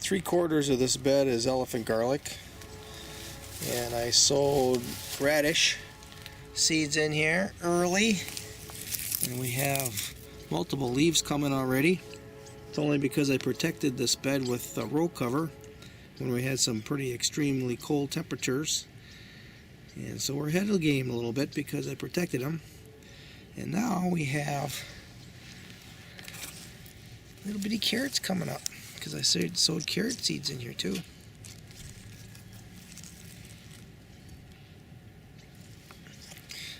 3/4 of this bed is elephant garlic, and I sowed radish seeds in here early, and we have multiple leaves coming already. It's only because I protected this bed with a row cover when we had some pretty extremely cold temperatures, and so we're ahead of the game a little bit because I protected them. And now we have little bitty carrots coming up because I sowed carrot seeds in here too.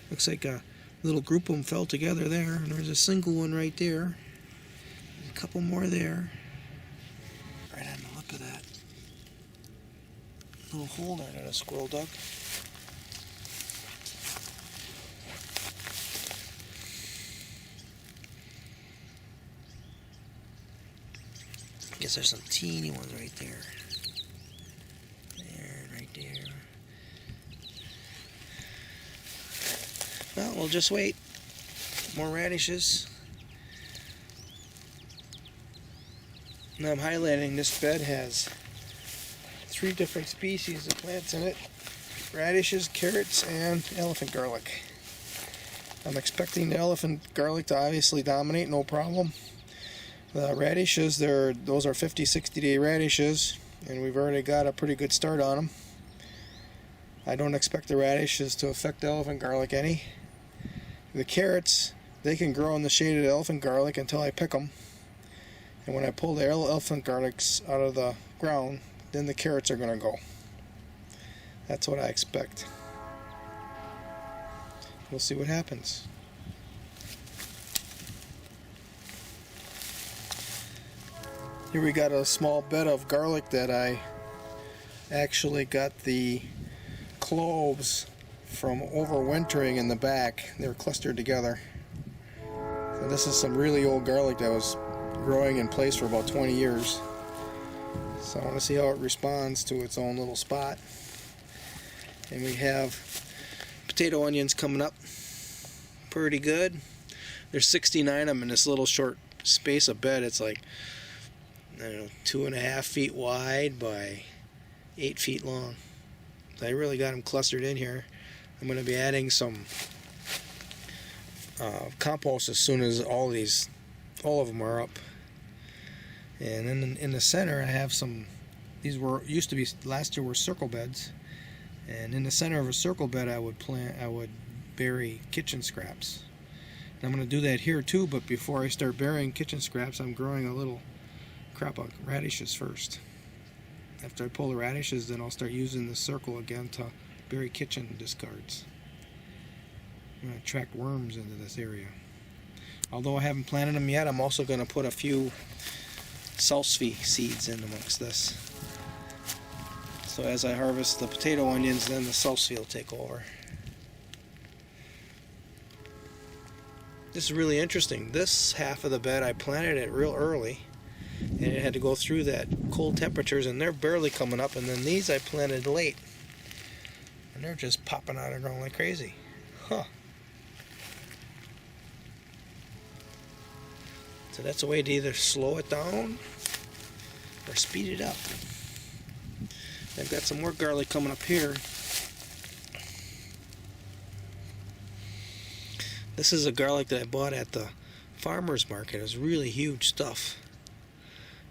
Looks like a little group of them fell together there, and there's a single one right there. There's a couple more there. Right on the lip of that little hole there that a squirrel dug. I guess there's some teeny ones right there. There, right there. Well, we'll just wait. More radishes. Now I'm highlighting this bed has 3 different species of plants in it. Radishes, carrots, and elephant garlic. I'm expecting the elephant garlic to obviously dominate, no problem. The radishes, those are 50-60 day radishes, and we've already got a pretty good start on them. I don't expect the radishes to affect the elephant garlic any. The carrots, they can grow in the shade of the elephant garlic until I pick them. And when I pull the elephant garlics out of the ground, then the carrots are going to go. That's what I expect. We'll see what happens. Here we got a small bed of garlic that I actually got the cloves from overwintering in the back. They were clustered together. So this is some really old garlic that was growing in place for about 20 years. So I want to see how it responds to its own little spot. And we have potato onions coming up pretty good. There's 69 of them in this little short space of bed. It's like, I don't know, 2.5 feet wide by 8 feet long. So I really got them clustered in here. I'm going to be adding some compost as soon as all of them are up. And then in the center I have some, these used to be, last year were circle beds, and in the center of a circle bed I would bury kitchen scraps. And I'm going to do that here too, but before I start burying kitchen scraps, I'm growing a little crop of radishes first. After I pull the radishes, then I'll start using the circle again to bury kitchen discards. I'm going to attract worms into this area. Although I haven't planted them yet, I'm also going to put a few salsify seeds in amongst this. So as I harvest the potato onions, then the salsify will take over. This is really interesting. This half of the bed I planted it real early, and it had to go through that cold temperatures, and they're barely coming up. And then these I planted late, and they're just popping out of the ground like crazy. Huh. So that's a way to either slow it down or speed it up. I've got some more garlic coming up here. This is a garlic that I bought at the farmer's market. It's really huge stuff.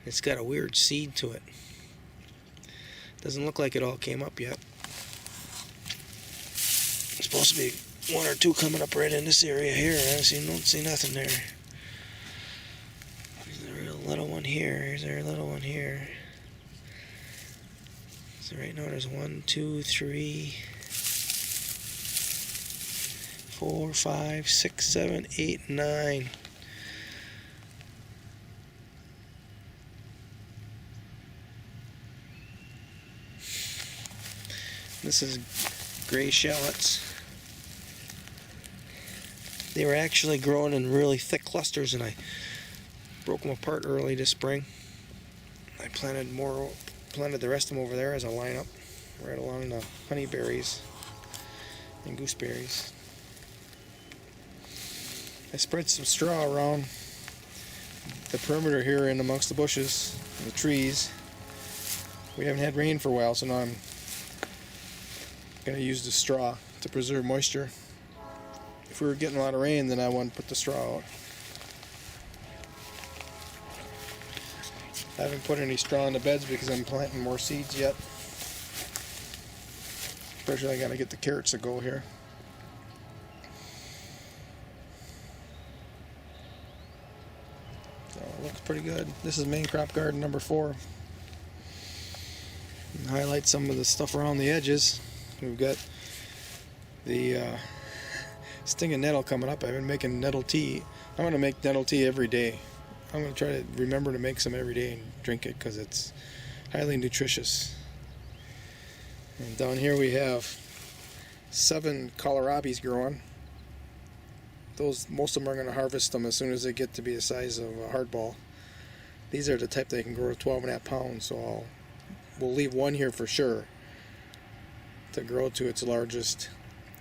It's got a weird seed to it. Doesn't look like it all came up yet. There's supposed to be 1 or 2 coming up right in this area here. I don't see nothing there. There's a real little one here. Here's our little one here. So right now there's 1, 2, 3, 4, 5, 6, 7, 8, 9. This is gray shallots. They were actually growing in really thick clusters, and I broke them apart early this spring. I planted the rest of them over there as a lineup, right along the honeyberries and gooseberries. I spread some straw around the perimeter here and amongst the bushes and the trees, We haven't had rain for a while, so now I'm going to use the straw to preserve moisture. If we were getting a lot of rain, then I wouldn't put the straw out. I haven't put any straw in the beds because I'm planting more seeds yet. Especially I got to get the carrots to go here. So it looks pretty good. This is main crop garden number 4. And highlight some of the stuff around the edges. We've got the stinging nettle coming up. I've been making nettle tea. I'm going to make nettle tea every day. I'm going to try to remember to make some every day and drink it because it's highly nutritious. And down here we have 7 kohlrabies growing. Most of them are going to harvest them as soon as they get to be the size of a hardball. These are the type that can grow to 12.5 pounds, so we'll leave one here for sure to grow to its largest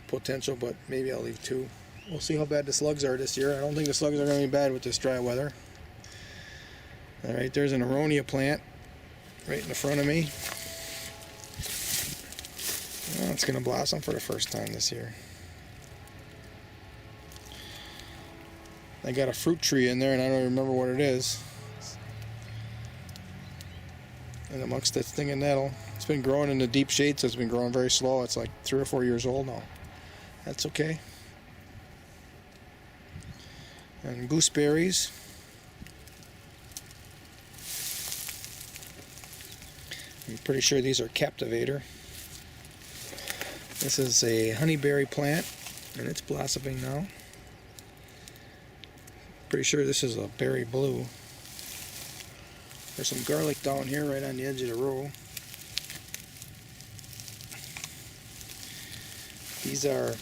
potential, but maybe I'll leave 2. We'll see how bad the slugs are this year. I don't think the slugs are going to be bad with this dry weather. Alright, there's an aronia plant right in the front of me. Oh, it's going to blossom for the first time this year. I got a fruit tree in there and I don't remember what it is. And amongst that stinging nettle. It's been growing in the deep shade, so it's been growing very slow. It's like 3 or 4 years old now. That's okay. And gooseberries. I'm pretty sure these are captivator. This is a honeyberry plant, and it's blossoming now. Pretty sure this is a berry blue. There's some garlic down here right on the edge of the row. These are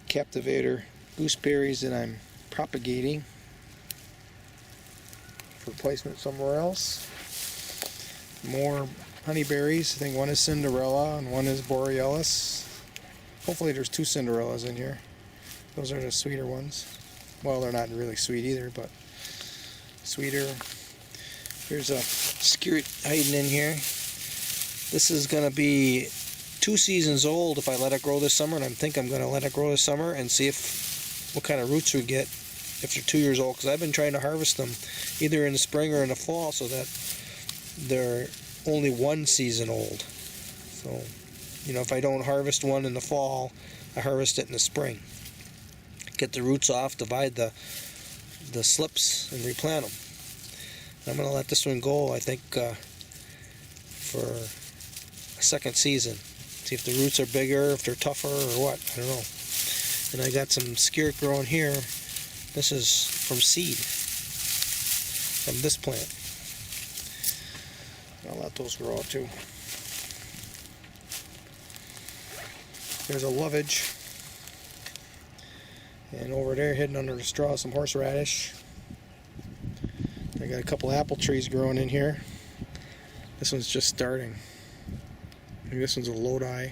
captivator gooseberries that I'm propagating for placement somewhere else. More honeyberries. I think one is Cinderella and one is Borealis. Hopefully there's 2 Cinderellas in here. Those are the sweeter ones. Well, they're not really sweet either, but sweeter. Here's a skirret hiding in here. This is going to be 2 seasons old if I let it grow this summer, and I think I'm going to let it grow this summer and see what kind of roots we get if they're 2 years old, because I've been trying to harvest them either in the spring or in the fall so that they're only 1 season old. So, you know, if I don't harvest one in the fall, I harvest it in the spring. Get the roots off, divide the slips, and replant them. I'm going to let this one go, I think, for a second season. See if the roots are bigger, if they're tougher, or what. I don't know. And I got some skirret growing here. This is from seed, from this plant. I'll let those grow out too. There's a lovage. And over there, hidden under the straw, some horseradish. I got a couple apple trees growing in here. This one's just starting. I think this one's a Lodi.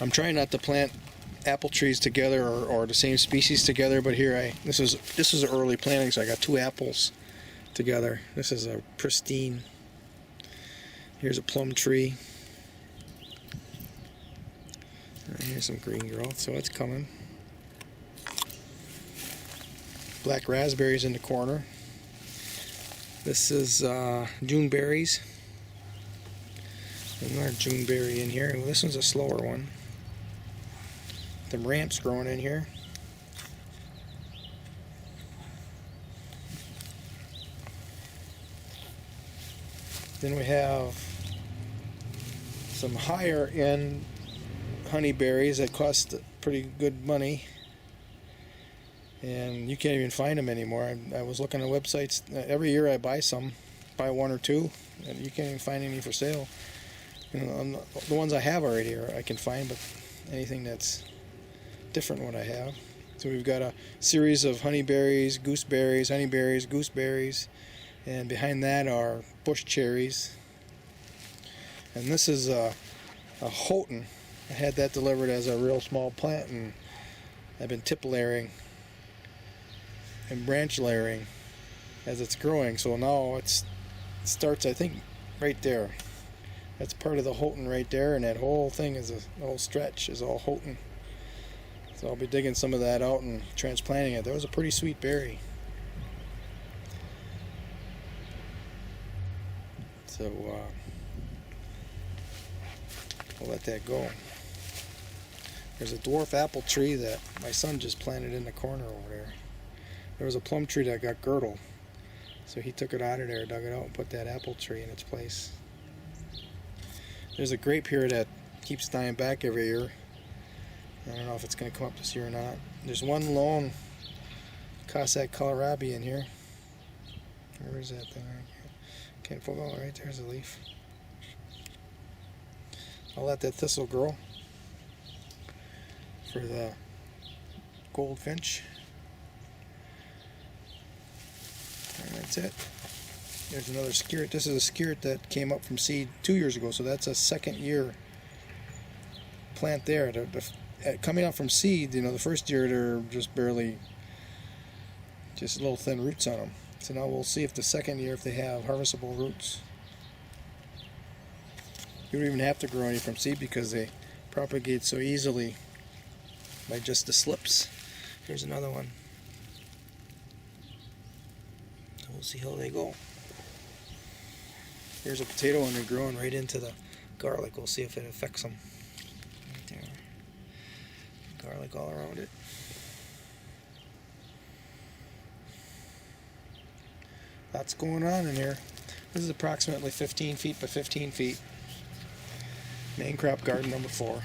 I'm trying not to plant apple trees together or the same species together, but here this is an early planting, so I got 2 apples together. This is a pristine. Here's a plum tree. And here's some green growth, so it's coming. Black raspberries in the corner. This is June berries. Another June berry in here. Well, this one's a slower one. Them ramps growing in here. Then we have some higher end honeyberries that cost pretty good money, and you can't even find them anymore. I was looking at websites. Every year I buy 1 or 2, and you can't even find any for sale. You know, the ones I have already I can find, but anything that's different than what I have. So we've got a series of honeyberries, gooseberries, honeyberries, gooseberries, and behind that are bush cherries. And this is a Houghton. I had that delivered as a real small plant, and I've been tip layering and branch layering as it's growing. So now it starts, I think, right there. That's part of the Houghton right there, and that whole thing is the whole stretch is all Houghton. So I'll be digging some of that out and transplanting it. That was a pretty sweet berry. So we'll let that go. There's a dwarf apple tree that my son just planted in the corner over there. There was a plum tree that got girdled, so he took it out of there, dug it out, and put that apple tree in its place. There's a grape here that keeps dying back every year. I don't know if it's going to come up this year or not. There's one lone Cossack kohlrabi in here. Where is that thing? Can't focus. Oh, right there's a leaf. I'll let that thistle grow for the goldfinch. And that's it. There's another skirt. This is a skirt that came up from seed 2 years ago, so that's a second year plant there. Coming out from seed, you know, the first year they're just barely, just little thin roots on them. So now we'll see if the second year, if they have harvestable roots. You don't even have to grow any from seed because they propagate so easily by just the slips. Here's another one. So we'll see how they go. Here's a potato one they're growing right into the garlic. We'll see if it affects them. Right there. Garlic all around it. Lots going on in here. This is approximately 15 feet by 15 feet. Main crop garden number 4.